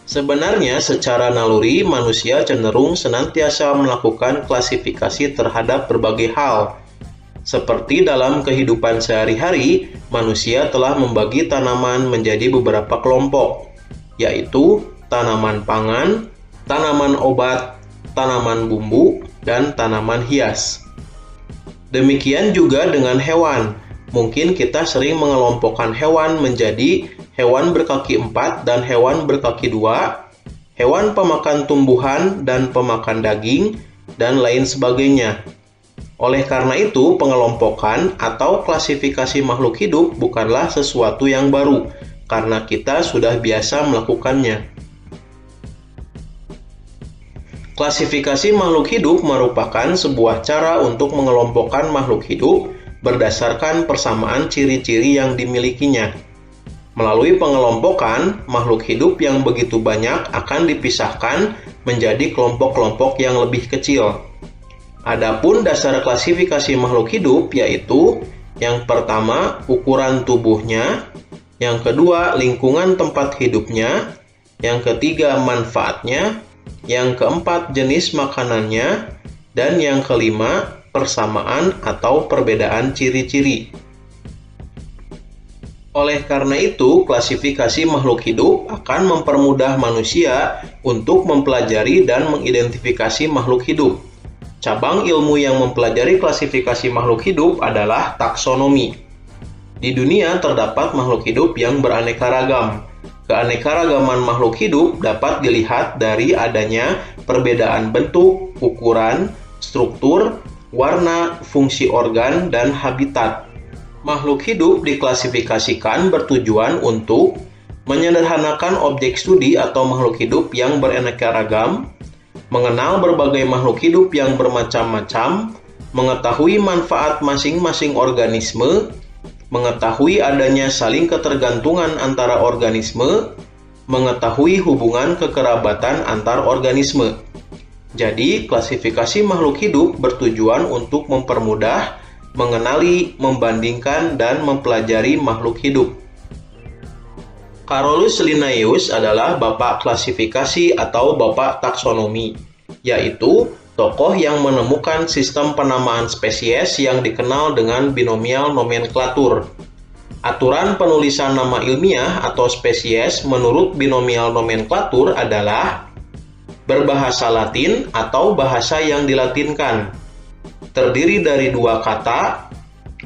Sebenarnya secara naluri manusia cenderung senantiasa melakukan klasifikasi terhadap berbagai hal. Seperti dalam kehidupan sehari-hari, manusia telah membagi tanaman menjadi beberapa kelompok, yaitu tanaman pangan, tanaman obat, tanaman bumbu, dan tanaman hias. Demikian juga dengan hewan. Mungkin kita sering mengelompokkan hewan menjadi hewan berkaki 4 dan hewan berkaki 2, hewan pemakan tumbuhan dan pemakan daging, dan lain sebagainya. Oleh karena itu, pengelompokan atau klasifikasi makhluk hidup bukanlah sesuatu yang baru, karena kita sudah biasa melakukannya. Klasifikasi makhluk hidup merupakan sebuah cara untuk mengelompokkan makhluk hidup berdasarkan persamaan ciri-ciri yang dimilikinya. Melalui pengelompokan, makhluk hidup yang begitu banyak akan dipisahkan menjadi kelompok-kelompok yang lebih kecil. Adapun dasar klasifikasi makhluk hidup yaitu yang pertama, ukuran tubuhnya, yang kedua, lingkungan tempat hidupnya, yang ketiga, manfaatnya, yang keempat, jenis makanannya, dan yang kelima, persamaan atau perbedaan ciri-ciri. Oleh karena itu, klasifikasi makhluk hidup akan mempermudah manusia untuk mempelajari dan mengidentifikasi makhluk hidup. Cabang ilmu yang mempelajari klasifikasi makhluk hidup adalah taksonomi. Di dunia terdapat makhluk hidup yang beraneka ragam. Keanekaragaman makhluk hidup dapat dilihat dari adanya perbedaan bentuk, ukuran, struktur, warna, fungsi organ, dan habitat. Makhluk hidup diklasifikasikan bertujuan untuk menyederhanakan objek studi atau makhluk hidup yang beraneka ragam, mengenal berbagai makhluk hidup yang bermacam-macam, mengetahui manfaat masing-masing organisme, mengetahui adanya saling ketergantungan antara organisme, mengetahui hubungan kekerabatan antar organisme. Jadi, klasifikasi makhluk hidup bertujuan untuk mempermudah, mengenali, membandingkan, dan mempelajari makhluk hidup. Carolus Linnaeus adalah bapak klasifikasi atau bapak taksonomi, yaitu tokoh yang menemukan sistem penamaan spesies yang dikenal dengan binomial nomenklatur. Aturan penulisan nama ilmiah atau spesies menurut binomial nomenklatur adalah berbahasa Latin atau bahasa yang dilatinkan. Terdiri dari dua kata.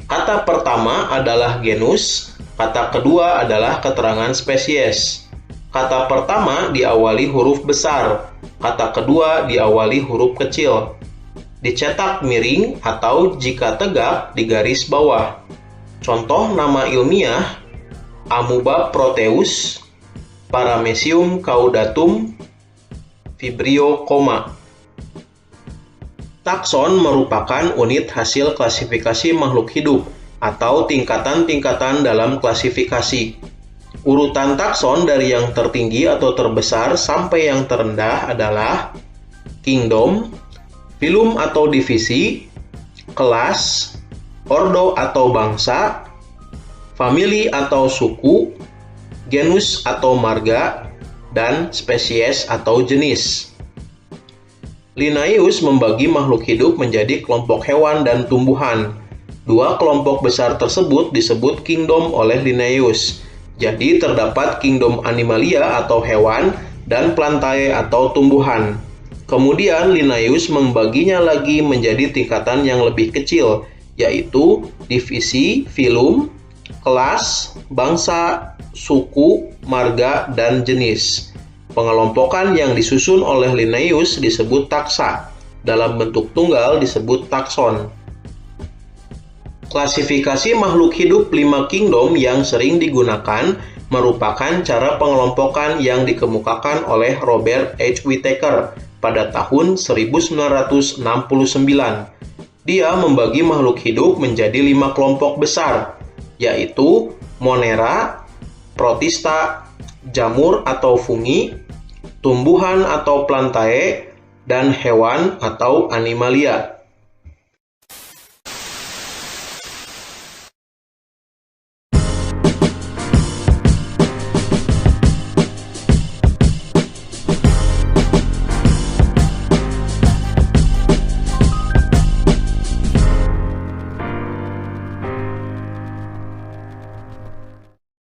Kata pertama adalah genus, kata kedua adalah keterangan spesies. Kata pertama diawali huruf besar, kata kedua diawali huruf kecil. Dicetak miring atau jika tegak di garis bawah. Contoh nama ilmiah: Amoeba proteus, Paramecium caudatum, Vibrio, Takson merupakan unit hasil klasifikasi makhluk hidup atau tingkatan-tingkatan dalam klasifikasi. Urutan takson dari yang tertinggi atau terbesar sampai yang terendah adalah kingdom, filum atau divisi, kelas, ordo atau bangsa, famili atau suku, genus atau marga, dan spesies atau jenis. Linnaeus membagi makhluk hidup menjadi kelompok hewan dan tumbuhan. Dua kelompok besar tersebut disebut kingdom oleh Linnaeus. Jadi terdapat kingdom animalia atau hewan dan plantae atau tumbuhan. Kemudian Linnaeus membaginya lagi menjadi tingkatan yang lebih kecil, yaitu divisi, filum, kelas, bangsa, suku, marga, dan jenis. Pengelompokan yang disusun oleh Linnaeus disebut taksa. Dalam bentuk tunggal disebut takson. Klasifikasi makhluk hidup 5 kingdom yang sering digunakan merupakan cara pengelompokan yang dikemukakan oleh Robert H. Whittaker pada tahun 1969. Dia membagi makhluk hidup menjadi 5 kelompok besar, yaitu Monera, Protista, jamur atau fungi, tumbuhan atau plantae, dan hewan atau animalia.